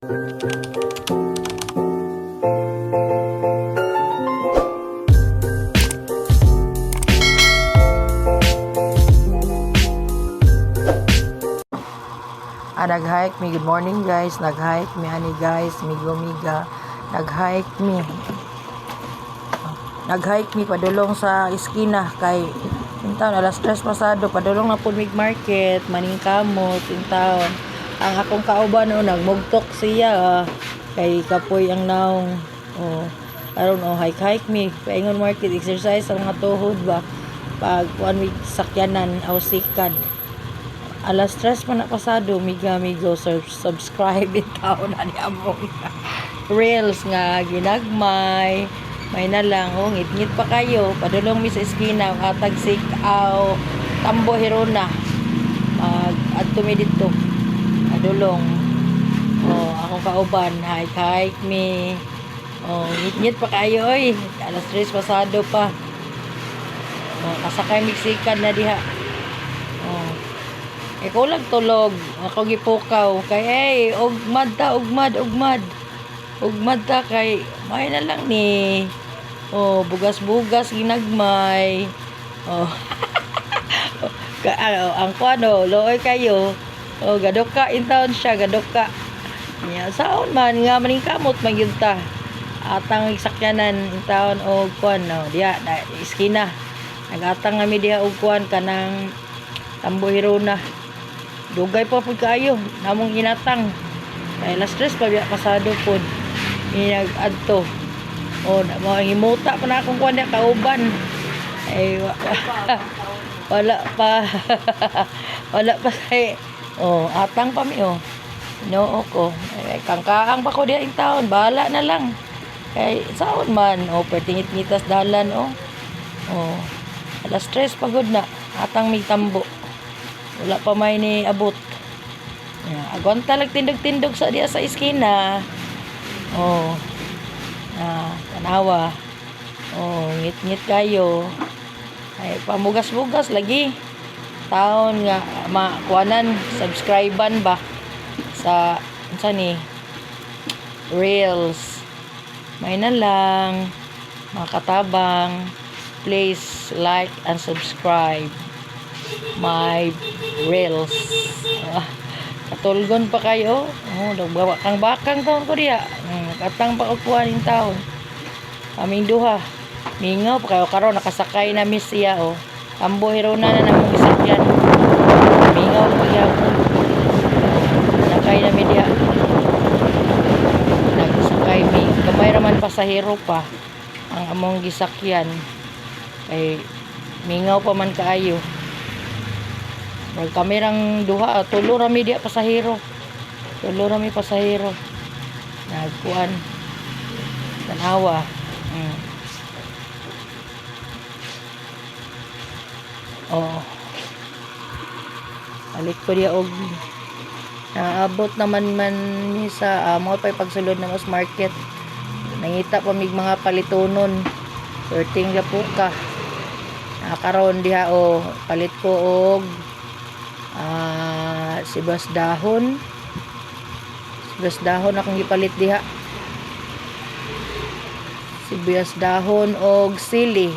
Nag-hike mi. Good morning guys. Nag-hike mi ani guys. Migo-miga. Nag-hike mi. Nag-hike mi padulong sa iskina kay intaon alas 3 pasado padulong na pud mig market maning kamot intaon. Ang akong kauban nagmugtok siya kay kapoy ang naong. Karon hike mi paingon market exercise sa mga tuhod ba pag one week sakyanan aw sikad. Alas 3 pa na pasado, migo subscribe itaon na ni among reels nga ginagmay. May na lang, ngit-ngit pa kayo. Padulong mi sa eskina, atag sikaw, Tambo Hirona. Adto mi dito. Padulong. Akong kauban, hike mi. Ngit-ngit pa kayo, oy. Alas 3 pasado pa. Kasakay miksikan na diha. Ikaw lang tulog, ako gipukaw kay ugmad ta kay may na lang ni bugas ginagmay ang kuano looy kayo gadoka intawon siya gadoka niya saon man nga maning kamot magyud ta atang sakyanan intawon og kuano diha iskina nagatang kami diha og kuan kanang Tambo Hirona. Dugay pa po kayo namong ginatang kay alas 3 pa biya pasado po inag-adto himuta pa na akong kuwan niya kauban ay wala pa wala pa kay atang pa mi noo ko kangkaang pa ko diya in taon bahala na lang kay saon man pertingit-ngitas dalan alas 3 pagod na atang mig tambo wala pa may ni abot. Agwanta lang tindog-tindog sa diya sa iskina. Tanawa. Ngit-ngit kayo. Ay pamugas-mugas lagi. Taon nga makuanan, subscribean ba sa unsa ni Reels. May na lang makatabang. Please like and subscribe my Reels. Katulgon pa kayo. Bakang taon ko diya. Katang pa kuan ning taon. Kaming duha. Mingaw pa kayo karon nakasakay na miss siya Tambo Hirona na namong isakyan. Mingaw pa gyapon. Nakay na mi diya. Nagsakay mi. Kamay raman pasahero pa ang among gisakyan. Kay mingaw pa man kaayo. Wag kamerang duha tulo rami diya pasahero. Nagkuan tanawa. Balik ko diya og naabot naman ni sa mo pay pagsulod na mas market. Nangita pa mig mga palitonon. Perting gapuka. Karon diha palit ko og sibas dahon akong gipalit diha. Sibuyas dahon og sili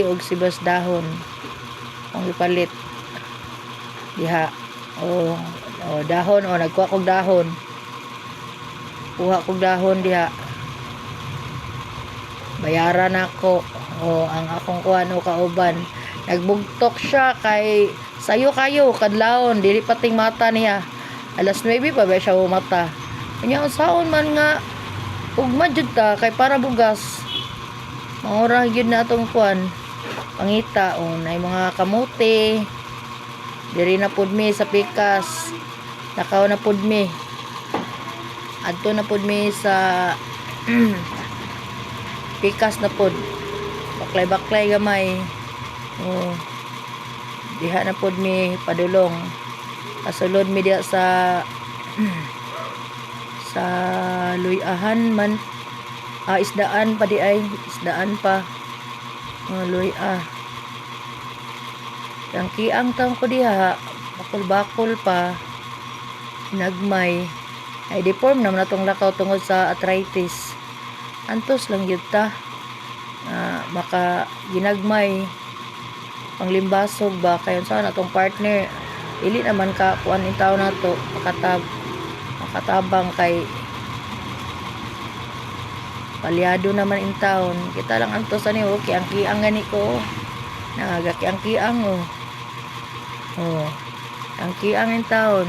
og sibas dahon akong gipalit diha. Dahon nagkuha kog dahon diha. Bayaran ako ang akong kuan kauban. Nagbugtok siya kay sayo kayo kadlawon dili pating mata niya. Alas 9 pa ba siya mata. Kanya saon man nga ugma jud ta kay para bugas. Maura gyud na atong kuan. Pangita nay mga kamote. Diri na pud mi sa pikas. Nakaw na pud mi. Adto na pud mi sa pikas na pud. Baklay gamay. Diha na pod mi padulong. Kasulod mi diha sa luyahan man. Isdaan pa di ay. Isdaan pa. Luya. Yang kiang taong ko diha. Bakul-bakul pa. Nagmay. Ay deform naman natong lakaw tungod sa arthritis. Antos lang yun ta. Maka ginagmay panglimbasog ba kayon sa natong partner. Dili naman ka kuan in taon nato makatabang kay palyado naman in taon. Kita lang antos ani okay ang kiang gani ko. Nagaki ang kiang oh. Oh. Ang kiang in taon.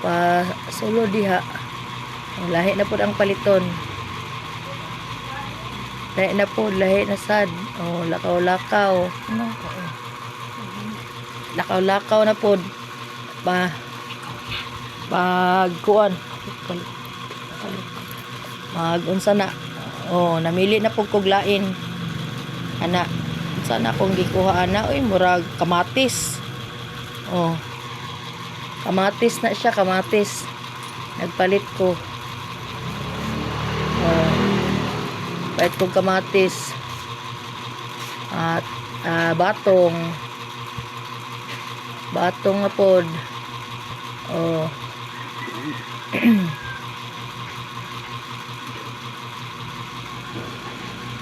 Pa solo diha. Lahi na pud ang paliton. Lahi na pud, lahi na sad. Oh, lakaw-lakaw. Ano? Lakaw-lakaw na pud. Pagkuan. Unsa na. Oh, namili na pud kog lain. Ana, unsa na akong gikuha ana? Uy, murag kamatis. Oh. Kamatis na siya, kamatis. Nagpalit ko. Oh. Palit ko kamatis. At batong. Batong na pod. Oh.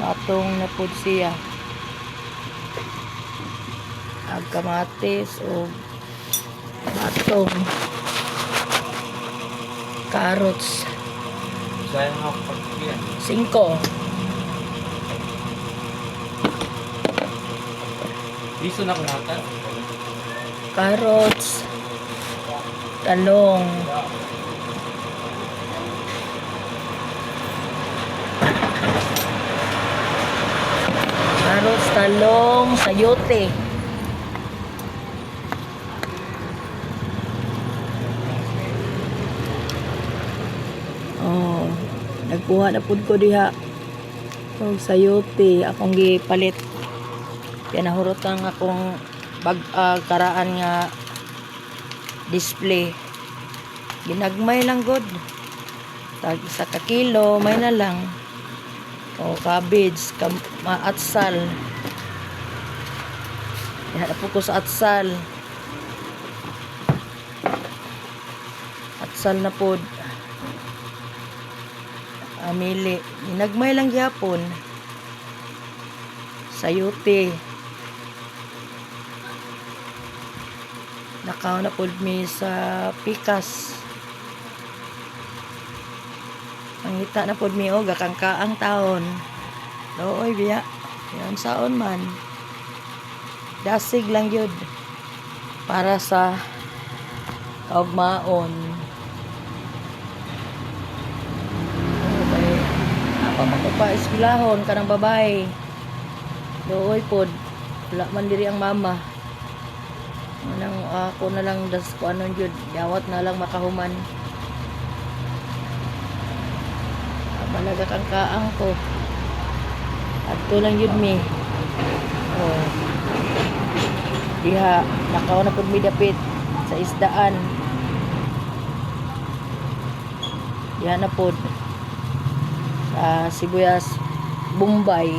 Batong na pod siya. Ang kamatis o batong carrots 5 Liso na kunatan. carrots talong sayote. Oh, nagkuha na pud ko diha. Og sayote akong gipalit. Kaya nahurutan akong karaan nga display. Ginagmay lang god. Tag 1 ka kilo, may na lang. O cabbage, atsal. Yan na po ko sa atsal. Atsal na po. Amili. Ginagmay lang gyapon. Sayote. Nakaw na po mi sa pikas. Mangita na po mi o gakangkaang taon. Looy biya. Yan saon man. Dasig lang yun. Para sa kaugmaon. Apa pa eskwelahon kanang babae. Looy pod. Wala man diri ang mama. Nang ako na lang das ko anon jud. Dawat na lang makahuman. Malaga kang kaang ko. Adto lang yun mi. Oh. Diha, nakaw na pud mi dapit sa isdaan. Diha na pud sa sibuyas Bombay.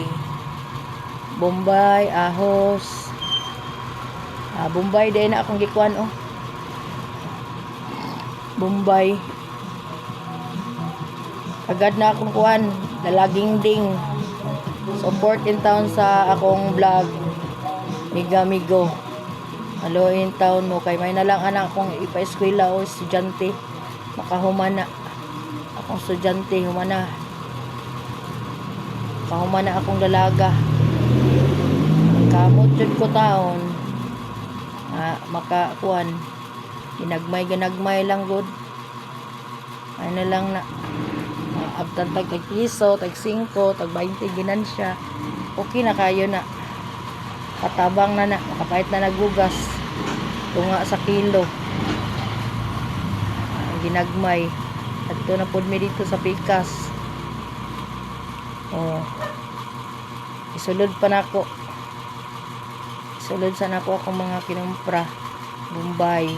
Bombay, ahos. Bombay day na akong gikuan oh. Bombay. Agad na akong kuan, lalaging ding. Support in town sa akong vlog. Migo. Hello in town mo kay may na lang anak akong ipa-eskwela o estudyante. Makahumana. Akong estudyante humana. Kahumana akong dalaga. Kamot jud ko taon. Makakuan. Ginagmay lang good. Ay na lang na abtan tag piso, tag 5, tag 20 ginansya. Okay na kayo na. Katabang na makapait na nagugas. Tunga sa kilo. Ginagmay. Adto na pud mi dito sa pikas. Oh. Isulod pa nako. Isulod sa nako akong mga kinumpra. Bombay.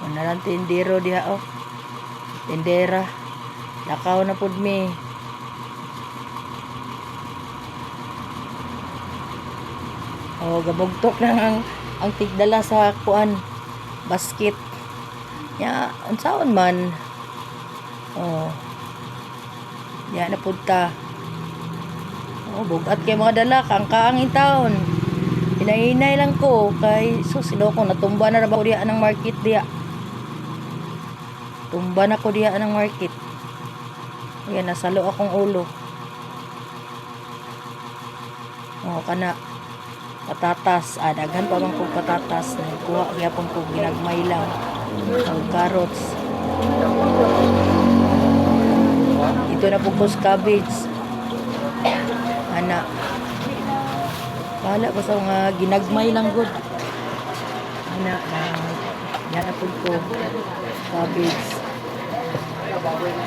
Ano lang tindero diha oh. Tindera. Lakaw na pud mi. Oh, gabugtok na ang tigdala sa kuan basket. Ya, unsaon man. Oh. Ya na punta. Oh, bugat kay mga dala kang kaangin taon. Hinahinay lang ko kay sino ko natumba na ra ba ko diha ng market diha. Tumba na ko diha ng market. Ayan, nasalo akong ulo. Oh, kana patatas. Daghan pa man kong patatas. Nagkuha gyapon ko ginagmay lang. Ang carrots. Ito na pugos cabbage. Ana. Wala basta nga ginagmay lang gud. Ana yan na pud ko cabbage.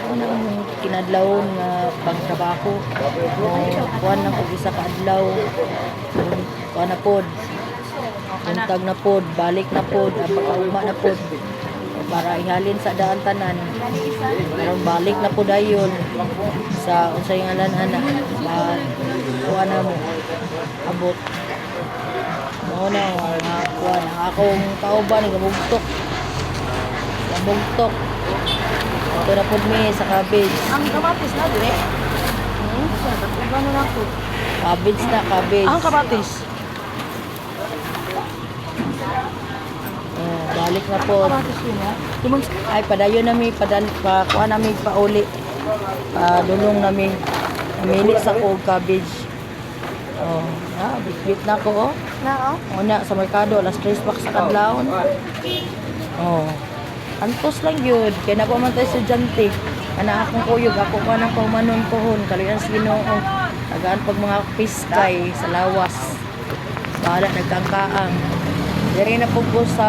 Ano ang kinadlawon nga pangtrabaho. Kuan na pud isa ka adlaw. Kuan na pod. Buntag na pod, balik na pod, pagkaugma na pod. Para ihalin sa daan tanan. Karon balik na pod ayon sa unsay ngalan ana. Kuan na mo abot. Mao na kuan ang akong kauban gabugtok. Gabugtok. Ito na pod mi sa cabbage. Ang kamatis na dire. Ano na po? Cabbage na cabbage. Ang kamatis. Balik na po. Kamatis yun ha. Ay padayon nami kuha nami pauli. Dulong nami. Namili sa ko og cabbage. Oh, bitbit na ko oh. Na oh. Una sa merkado alas 3 pa sa kadlawon. Oh. Antos lang yun. Kaya na pa man tayo estudyante. Ana akong kuyog. Ako pa nang paumanon pohon. Kalian sa Ginoo. Tagaan pag mga piskay sa lawas. Bahala nagkangkaang. Dari na po ko sa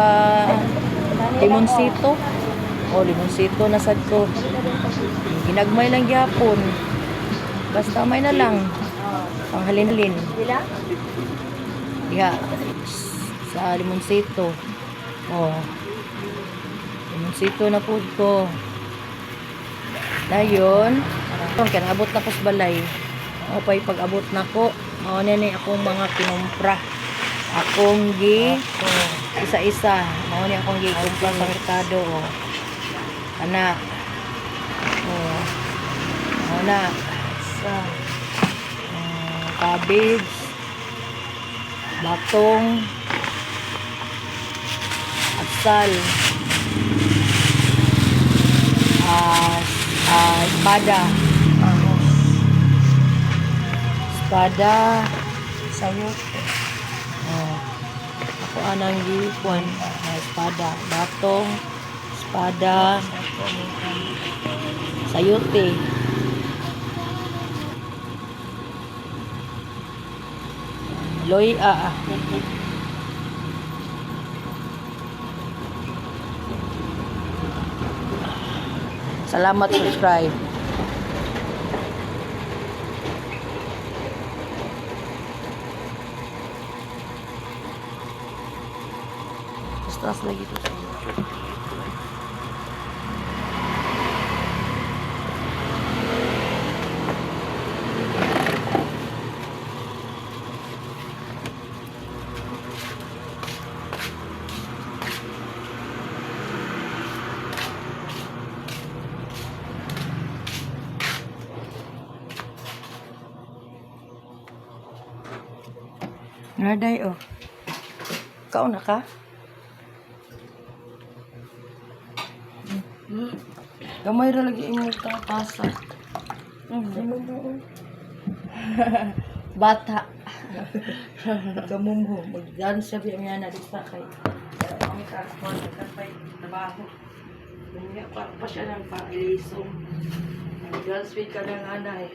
Limoncito. O, Limoncito na sad ko. Ginagmay lang gyapon. Basta may na lang. Panghalin-halin. Bila? Diha. Sa Limoncito. O. Limoncito na po ko. Dayon. Kaya abot na ko sa balay. O pa'y pag-abot na ko. O, nini akong mga kinumpra. Akong isa-isa. Mao ni akong kumpra sa merkado oh. Ana. Oh. Ana sa cabbage, batong, atsal, espada, sayot. Ako anang gikuan na espada, batong, espada, sayote. Loy Salamat subscribe. Taas lagi to. Naday oh. Kauna ka? Gamay ra lagi imong tasa. Bata. Kamumho, mag-dance sabi niya na dito kay. Kami kakon kapay trabaho. Dunya pa siya nang pa-ilisong. Nag-dance with ka ng anay.